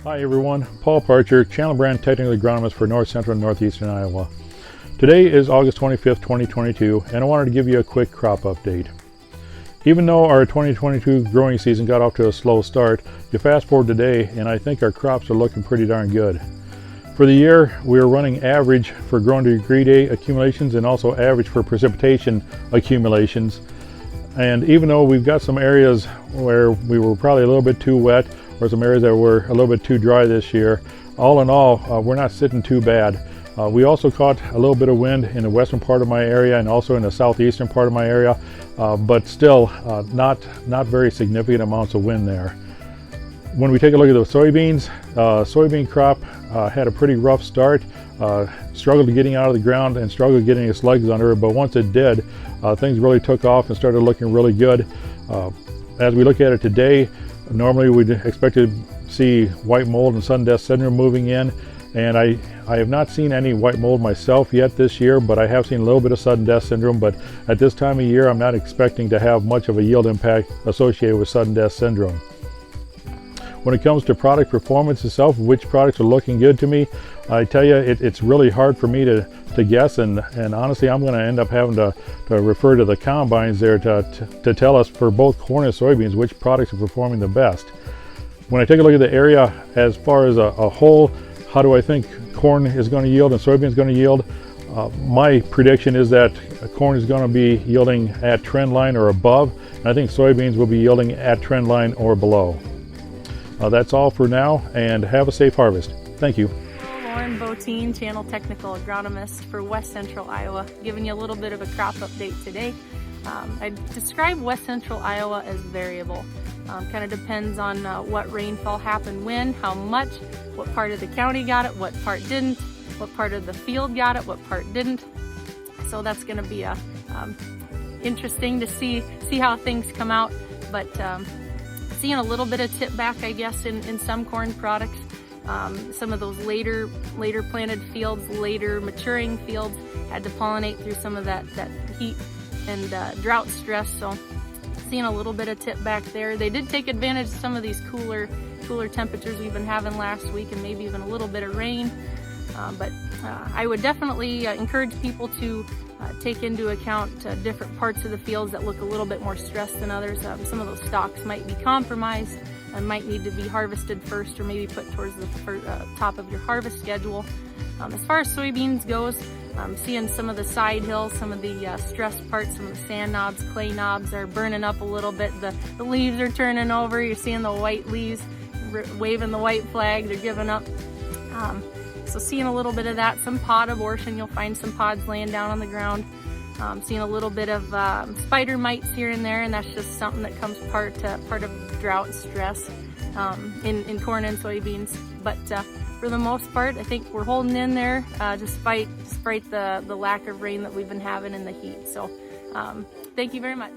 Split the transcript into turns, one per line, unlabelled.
Hi everyone, Paul Parcher, Channel Brand Technical Agronomist for North Central and Northeastern Iowa. Today is August 25th, 2022, and I wanted to give you a quick crop update. Even though our 2022 growing season got off to a slow start, you fast forward today and I think our crops are looking pretty darn good. For the year, we are running average for growing degree day accumulations and also average for precipitation accumulations. And even though we've got some areas where we were probably a little bit too wet, or some areas that were a little bit too dry this year, all in all, we're not sitting too bad. We also caught a little bit of wind in the western part of my area and also in the southeastern part of my area, but still not very significant amounts of wind there. When we take a look at the soybeans, soybean crop had a pretty rough start, struggled getting out of the ground and struggled getting its legs under it, but once it did, things really took off and started looking really good. As we look at it today, normally we'd expect to see white mold and sudden death syndrome moving in, and I have not seen any white mold myself yet this year, but I have seen a little bit of sudden death syndrome. But at this time of year, I'm not expecting to have much of a yield impact associated with sudden death syndrome. When it comes to product performance itself, which products are looking good to me, I tell you, it's really hard for me to guess, and honestly, I'm going to end up having to refer to the combines there to tell us for both corn and soybeans which products are performing the best. When I take a look at the area as far as a whole, how do I think corn is going to yield and soybeans is going to yield? My prediction is that corn is going to be yielding at trend line or above, and I think soybeans will be yielding at trend line or below. That's all for now, and have a safe harvest. Thank you.
Botine, Channel Technical Agronomist for West Central Iowa, giving you a little bit of a crop update today. I describe West Central Iowa as variable. Kind of depends on what rainfall happened when, how much, what part of the county got it, what part didn't, what part of the field got it, what part didn't. So that's going to be interesting to see how things come out. But seeing a little bit of tip back, I guess, in some corn products. Some of those later planted fields, later maturing fields had to pollinate through some of that heat and drought stress, so seeing a little bit of tip back there. They did take advantage of some of these cooler temperatures we've been having last week and maybe even a little bit of rain, but I would definitely encourage people to take into account different parts of the fields that look a little bit more stressed than others. Some of those stalks might be compromised and might need to be harvested first, or maybe put towards the top of your harvest schedule. As far as soybeans goes, seeing some of the side hills, some of the stressed parts, some of the sand knobs, clay knobs are burning up a little bit. The leaves are turning over. You're seeing the white leaves waving the white flag. They're giving up. So seeing a little bit of that, some pod abortion. You'll find some pods laying down on the ground. Seeing a little bit of spider mites here and there, and that's just something that comes part of drought stress in corn and soybeans. But for the most part, I think we're holding in there despite the lack of rain that we've been having in the heat. So thank you very much.